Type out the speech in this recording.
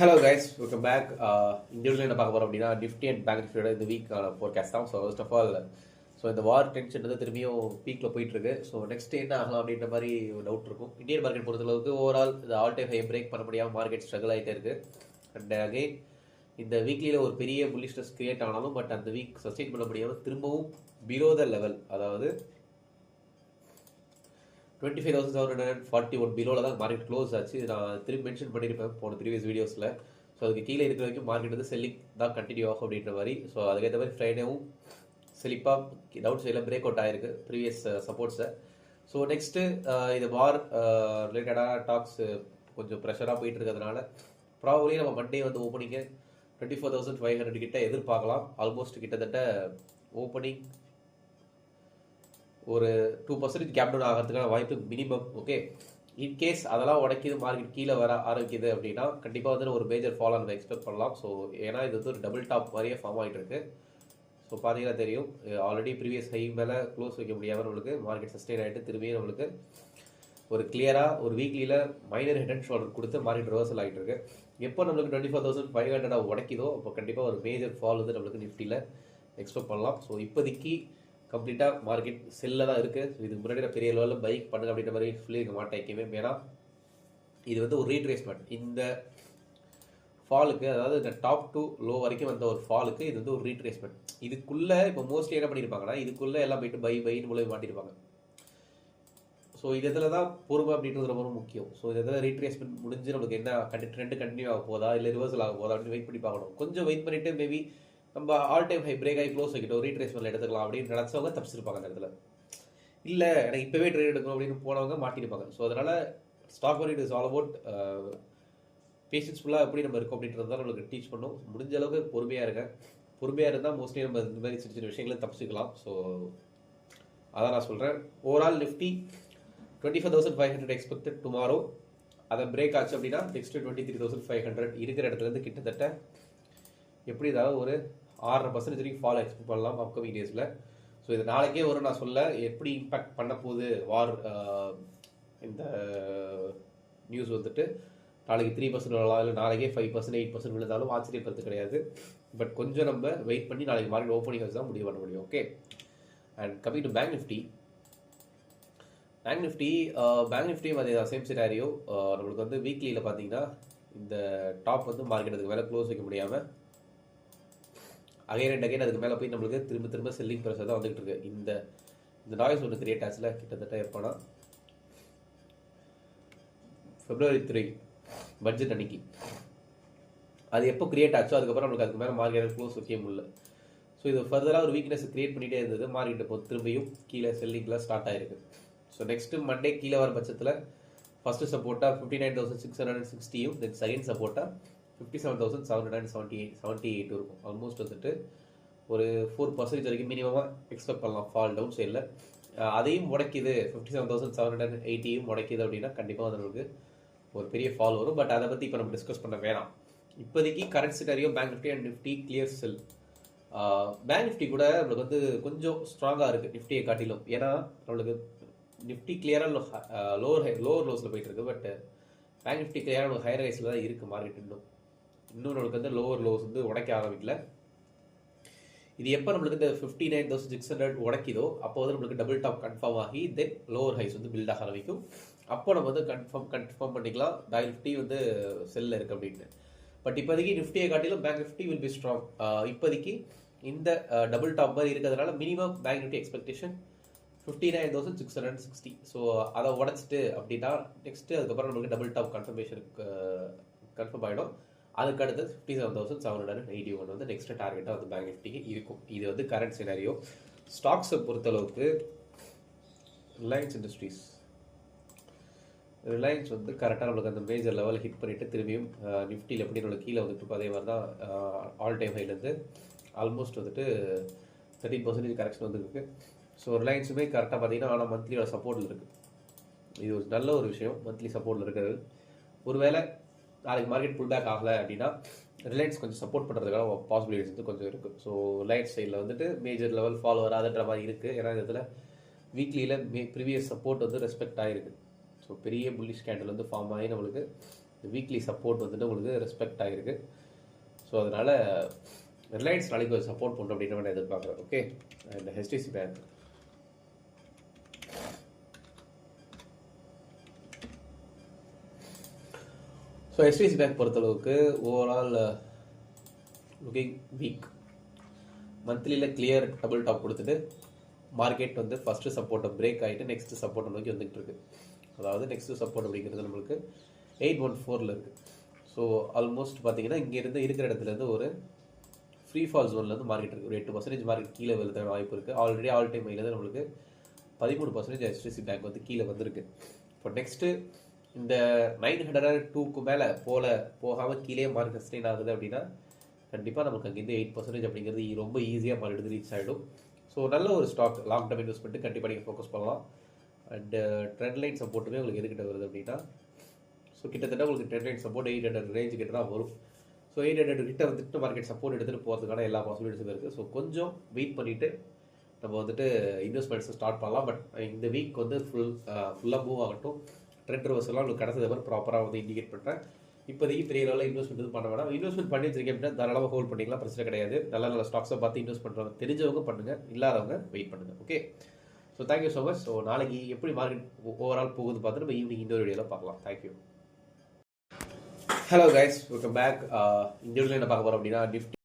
Hello guys, welcome back. இந்த வீடியோவில் என்ன பார்க்க போகிறோம் அப்படின்னா நிஃப்டி அண்ட் பேங்க் நிஃப்டியோட இந்த வீக்கான ஃபோர்காஸ்ட் தான். So first of all, so இந்த வார் டென்ஷன் வந்து திரும்பியும் பீக்கில் போயிட்டு இருக்கு. ஸோ நெக்ஸ்ட் என்ன ஆகலாம் அப்படின்ற மாதிரி ஒரு டவுட் இருக்கும். இந்தியன் மார்க்கெட் பொறுத்தளவுக்கு ஓவரால் இந்த ஆல் டைம் ஹை பிரேக் பண்ண முடியாமல் மார்க்கெட் ஸ்ட்ரகிள் ஆகிட்டே இருக்கு. அண்ட் அகைன் இந்த வீக்லியில் ஒரு பெரிய புல்லிஷ்னஸ் கிரியேட் ஆனாலும் பட் அந்த வீக் சஸ்டெயின் பண்ண முடியாமல் திரும்பவும் பிலோ த லெவல், அதாவது 25,741 பிலோவில் தான் மார்க்கெட் க்ளோஸ் ஆச்சு. நான் திரும்பி மென்ஷன் பண்ணியிருப்பேன் போன ப்ரீவியஸ் வீடியோஸில். ஸோ அதுக்கு கீழே இருக்கிற வரைக்கும் மார்க்கெட் வந்து செல்லிங் தான் கண்டினியூ ஆகும் அப்படின்ற மாதிரி. ஸோ அதுக்கேற்ற மாதிரி ஃப்ரைடேவும் செழிப்பாக டவுன் சைடில் பிரேக் அவுட் ஆகிருக்கு ப்ரீவியஸ் சப்போர்ட்ஸை. ஸோ நெக்ஸ்ட்டு இது வார் ரிலேட்டடான டாக்ஸ் கொஞ்சம் ப்ரெஷராக போயிட்டு இருக்கிறதுனால ப்ராபப்ளி நம்ம மண்டே வந்து ஓப்பனிங்கு 24,500 கிட்ட எதிர்பார்க்கலாம். ஆல்மோஸ்ட் கிட்டத்தட்ட ஓப்பனிங் ஒரு 2% கேப் டவுன் ஆகிறதுக்கான வாய்ப்பு மினிமம். ஓகே, இன்கேஸ் அதெல்லாம் உடைக்கிது மார்க்கெட் கீழே வர ஆரம்பிக்குது அப்படின்னா கண்டிப்பாக வந்து ஒரு மேஜர் ஃபால் நம்ம எக்ஸ்பெக்ட் பண்ணலாம். ஸோ ஏன்னா இது வந்து ஒரு டபுள் டாப் மாதிரியே ஃபார்ம் ஆகிட்டு இருக்கு. ஸோ பார்த்தீங்கன்னா தெரியும், ஆல்ரெடி ப்ரீவியஸ் ஹை மேலே க்ளோஸ் வைக்க முடியாமல் நம்மளுக்கு மார்க்கெட் சஸ்டெயின் ஆகிட்டு திரும்பியும் நம்மளுக்கு ஒரு கிளியராக ஒரு வீக்லியில் மைனர் ஹெட் அண்ட் ஷோல்டர் கொடுத்து மார்க்கெட் ரிவர்சல் ஆகிட்டு இருக்கு. எப்போ நம்மளுக்கு 24,500 உடைக்குதோ அப்போ கண்டிப்பாக ஒரு மேஜர் ஃபால் வந்து நம்மளுக்கு நிஃப்டியில் எக்ஸ்பெக்ட் பண்ணலாம். ஸோ இப்போதைக்கு கம்ப்ளீட்டாக மார்க்கெட் செல்லில் தான் இருக்குது. இதுக்கு முன்னாடி நான் பெரிய லெவலில் பைக் பண்ணுங்க அப்படின்ற மாதிரி சொல்லியிருக்க மாட்டேன் எப்பயுமே. ஏன்னா இது வந்து ஒரு ரீட்ரேஸ்மெண்ட். இந்த ஃபாலுக்கு, அதாவது இந்த டாப் டு லோ வரைக்கும் வந்த ஒரு ஃபாலுக்கு இது வந்து ஒரு ரீட்ரேஸ்மெண்ட். இதுக்குள்ளே இப்போ மோஸ்ட்லி என்ன பண்ணியிருப்பாங்கன்னா இதுக்குள்ளே எல்லாம் போயிட்டு பைன்னு மூலம் மாட்டியிருப்பாங்க. ஸோ இதில் தான் பொறுமை அப்படின்றது ரொம்ப முக்கியம். ஸோ இதில் ரீட்ரேஸ்மெண்ட் முடிஞ்சு நம்மளுக்கு என்ன ட்ரெண்ட் கண்டினியூ ஆக போதா இல்லை ரிவர்சல் ஆக போதா அப்படின்னு வெயிட் பண்ணி பார்க்கணும். கொஞ்சம் வெயிட் பண்ணிவிட்டு மேபி நம்ம ஆல் டைம் ஹை பிரேக் ஆகி க்ளோஸ் வைக்கிட்டோம் ரீட்ரேஸ்மெண்ட் எடுத்துக்கலாம் அப்படின்னு நினச்சவங்க தப்பிச்சிருப்பாங்க அந்த இடத்துல. இல்லை எனக்கு இப்போவே ட்ரேட் எடுக்கணும் அப்படின்னு போனவங்க மாட்டிருப்பாங்க. ஸோ அதனால் stock market is all about பேஷன்ஸ்ஃபுல்லாக எப்படி நம்ம இருக்கோம் அப்படின்றது தான் நம்மளுக்கு டீச் பண்ணும். முடிஞ்ச அளவுக்கு பொறுமையாக இருங்க. பொறுமையாக இருந்தால் மோஸ்ட்லி நம்ம இந்த மாதிரி சின்ன சின்ன விஷயங்களை தப்பிச்சிக்கலாம். ஸோ அதான் நான் சொல்கிறேன். Overall Nifty 25,500 expected tomorrow. அதை பிரேக் ஆச்சு அப்படின்னா நெக்ஸ்ட் 23,500 இருக்கிற இடத்துலேருந்து கிட்டத்தட்ட எப்படி ஏதாவது ஒரு 6.5% வரைக்கும் ஃபால் எக்ஸ்பெக்ட் பண்ணலாம் அப்கமிங் டேஸில். ஸோ இது நாளைக்கே வரும். நான் சொல்ல எப்படி இம்பேக்ட் பண்ண போகுது வார், இந்த நியூஸ் வந்துட்டு நாளைக்கு 3% விழலாம், இல்லை நாளைக்கே 5%, 8% விழுந்தாலும் ஆச்சரியப்படுறது கிடையாது. பட் கொஞ்சம் நம்ம வெயிட் பண்ணி நாளைக்கு மார்க்கெட் ஓப்பனிங் வச்சு தான் முடிவு பண்ண முடியும். Okay, and coming to bank Nifty. Bank நிஃப்டியும் அதே தான், சேம் சினாரியோ. நம்மளுக்கு வந்து வீக்லியில் பார்த்தீங்கன்னா இந்த டாப் வந்து மார்க்கெட் அதுக்கு மேலே க்ளோஸ் வைக்க முடியாமல் அகைன் அண்ட் அகைன் அதுக்கு மேலே போய் நம்மளுக்கு திரும்ப செல்லிங் ப்ரெஷர் தான் வந்துகிட்டு இருக்கு. இந்த நாய்ஸ் ஒன்று கிரியேட் ஆச்சுல கிட்டத்தட்ட எப்போனா February 3 பட்ஜெட் அன்னைக்கு. அது எப்போ கிரியேட் ஆச்சோ அதுக்கப்புறம் நம்மளுக்கு அதுக்கு மேலே மார்க்கெட் க்ளோஸ் வைக்க முடியல. ஸோ இது ஃபர்தராக ஒரு வீக்னஸ் கிரியேட் பண்ணிகிட்டே இருந்தது. மார்க்கெட் இப்போ திரும்பியும் கீழே செல்லிங்லாம் ஸ்டார்ட் ஆயிருக்கு. ஸோ நெக்ஸ்ட்டு மண்டே கீழே வர பட்சத்தில் ஃபஸ்ட்டு சப்போர்ட்டாக 59,660, தென் செகண்ட் சப்போர்ட்டாக 57,778 இருக்கும். ஆல்மோஸ்ட் வந்துட்டு ஒரு 4% வரைக்கும் மினிமமாக எக்ஸ்பெக்ட் பண்ணலாம் ஃபால் டவுன் சைடில். அதையும் முடக்கிது, 57,780 முடக்கிது அப்படின்னா கண்டிப்பாக அதற்கு ஒரு பெரிய ஃபால் வரும். பட் அதை பற்றி இப்போ நம்ம டிஸ்கஸ் பண்ண வேணாம். இப்போதைக்கு current scenario bank Nifty and Nifty clear sell. Bank Nifty கூட நம்மளுக்கு வந்து கொஞ்சம் ஸ்ட்ராங்காக இருக்குது நிஃப்டியை காட்டிலும். ஏன்னா நம்மளுக்கு நிஃப்டி கிளியராக லோவர் லோஸில் போயிட்டு இருக்கு. பட் பேங்க் நிஃப்டி கிளியராக ஒரு ஹையர் ரைஸில் தான் இருக்குது மார்க்கெட். இன்னும் நம்மளுக்கு வந்து லோவர் லோஸ் வந்து உடைக்க ஆரம்பிக்கல. இது எப்போ நம்மளுக்கு இந்த 59,600 உடைக்குதோ அப்போ வந்து நம்மளுக்கு டபுள் டாப் கன்ஃபார்ம் ஆகி தென் லோவர் ஹைஸ் வந்து பில்ட் ஆக ஆரம்பிக்கும். அப்போ நம்ம வந்து கன்ஃபார்ம் பண்ணிக்கலாம் பேங்க் நிஃப்டி வந்து செல்லில் இருக்குது அப்படின்ட்டு. பட் இப்போதைக்கு நிஃப்டியை காட்டிலும் bank Nifty will be strong. இப்போதைக்கு இந்த டபுள் டாப் மாதிரி இருக்கிறதுனால minimum bank Nifty expectation 59,660. So அதை உடச்சிட்டு அப்படின்னா நெக்ஸ்ட்டு அதுக்கப்புறம் நம்மளுக்கு டபுள் டாப் கன்ஃபர்மேஷனுக்கு கன்ஃபார்ம் ஆகிடும். அதுக்கு அடுத்து 57,781 வந்து நெக்ஸ்ட் டார்கெட்டாக வந்து பேங்க் நிஃப்டிக்கு இருக்கும். இது வந்து கரண்ட் சினாரியோ. ஸ்டாக்ஸை பொறுத்தளவுக்கு ரிலையன்ஸ் வந்து கரெக்டாக நம்மளுக்கு அந்த மேஜர் லெவல் ஹிட் பண்ணிவிட்டு திரும்பியும் நிஃப்டியில் எப்படி நம்மளுக்கு கீழே வந்துட்டு அதே மாதிரி தான் ஆல் டைம் ஹைலேருந்து ஆல்மோஸ்ட் வந்துட்டு 13% கரெக்ஷன் வந்துருக்கு. ஸோ ரிலையன்ஸுமே கரெக்டாக பார்த்தீங்கன்னா ஆனால் மந்த்லியோட சப்போர்ட்டில் இருக்குது. இது ஒரு நல்ல ஒரு விஷயம், மந்த்லி சப்போர்ட்டில் இருக்கிறது. ஒருவேளை நாளைக்கு மார்க்கெட் புல் பேக் ஆகலை அப்படின்னா ரிலையன்ஸ் கொஞ்சம் சப்போர்ட் பண்ணுறதுக்கான பாசிபிலிட்டிஸ் வந்து கொஞ்சம் இருக்குது. ஸோ ரிலையன்ஸ் சைடில் வந்துட்டு மேஜர் லெவல் ஃபாலோ வராதுன்ற மாதிரி இருக்குது. ஏன்னா இதில் வீக்லியில் ப்ரீவியஸ் சப்போர்ட் வந்து ரெஸ்பெக்ட் ஆகிருக்கு. ஸோ பெரிய புல்லிஷ் கேண்டில் வந்து ஃபார்ம் ஆகி நம்மளுக்கு வீக்லி சப்போர்ட் வந்துட்டு உங்களுக்கு ரெஸ்பெக்ட் ஆகிருக்கு. ஸோ அதனால் ரிலையன்ஸ் நாளைக்கு ஒரு சப்போர்ட் பண்ணும் அப்படின்னு நான் எதிர்பார்க்குறேன். Okay, and HDFC bank. So HDFC bank பொறுத்தளவுக்கு ஓவரால் லுக்கிங் வீக். மந்த்லியில் கிளியர் டபுள் டாப் கொடுத்துட்டு மார்க்கெட் வந்து ஃபஸ்ட்டு சப்போர்ட்டை பிரேக் ஆகிட்டு நெக்ஸ்ட்டு சப்போர்ட்டை நோக்கி வந்துகிட்டு இருக்கு. அதாவது நெக்ஸ்ட்டு சப்போர்ட் அப்படிங்கிறது நம்மளுக்கு 814 இருக்குது. ஸோ ஆல்மோஸ்ட் பார்த்தீங்கன்னா இங்கேருந்து இருக்கிற இடத்துலேருந்து ஒரு ஃப்ரீ ஃபால் ஜோன்லேருந்து மார்க்கெட் இருக்குது. ஒரு 8% மார்க்கெட் கீழே விழுத வாய்ப்பு இருக்குது. ஆல்ரெடி ஆல் டைம் மைலேருந்து நம்மளுக்கு 13% ஹெச்டிசி பேங்க் வந்து கீழே வந்திருக்கு. இப்போ நெக்ஸ்ட்டு இந்த 902க்கு மேலே போகாமல் கீழே மார்க்கெட் சஸ்டெயின் ஆகுது அப்படின்னா கண்டிப்பாக நமக்கு அங்கேருந்து 8% அப்படிங்கிறது ரொம்ப ஈஸியாக மார்க்கெட் ரீச் ஆகிடும். ஸோ நல்ல ஒரு ஸ்டாக், லாங் டர்ம் இன்வெஸ்ட்மெண்ட்டு கண்டிப்பாக நீங்கள் ஃபோக்கஸ் பண்ணலாம். அண்டு ட்ரெண்ட் லைன் சப்போர்ட்டுமே உங்களுக்கு எதுக்கிட்ட வருது அப்படின்னா, ஸோ கிட்டத்தட்ட உங்களுக்கு ட்ரெண்ட் லைன் சப்போர்ட் 800 ரேஞ்சு கிட்ட தான் வரும். ஸோ 800 கிட்ட வந்துட்டு மார்க்கெட் சப்போர்ட் எடுத்துகிட்டு போகிறதுக்கான எல்லா பாசிபிலிட்டிஸும் இருக்குது. ஸோ கொஞ்சம் வெயிட் பண்ணிவிட்டு நம்ம வந்துட்டு இன்வெஸ்ட்மெண்ட்ஸை ஸ்டார்ட் பண்ணலாம். பட் இந்த வீக் வந்து ஃபுல்லாக மூவ் ஆகட்டும். ட்ரெண்ட் ரிவர்ஸ்லாம் உங்களுக்கு கிடச்சது மாதிரி ப்ராப்பராக வந்து இண்டிகேட் பண்ணுறேன். இப்போதைக்கு பெரிய லெவலில் இன்வெஸ்ட்மெண்ட் பண்ண வேணாம். இன்வெஸ்ட்மெண்ட் பண்ணி வச்சிருக்கேன் அப்படின்னா தாராளமாக ஹோல்ட் பண்ணிக்கலாம், பிரச்சனை கிடையாது. நல்ல நல்ல ஸ்டாக்ஸை பார்த்து இன்வெஸ்ட் பண்ணுறவங்க தெரிஞ்சவங்க பண்ணுங்கள், இல்லாதவங்க வெயிட் பண்ணுங்கள். Okay, so thank you so much. So நாளைக்கு எப்படி மார்க்கெட் ஓவரால் போகுது பார்த்து நம்ம ஈவினிங் இந்த ஒரு வீடியோவில் பார்க்கலாம். Thank you. Hello guys, welcome back. இந்த வீடியோவில் என்ன பார்க்க போகிறோம் அப்படின்னா, நிஃப்டி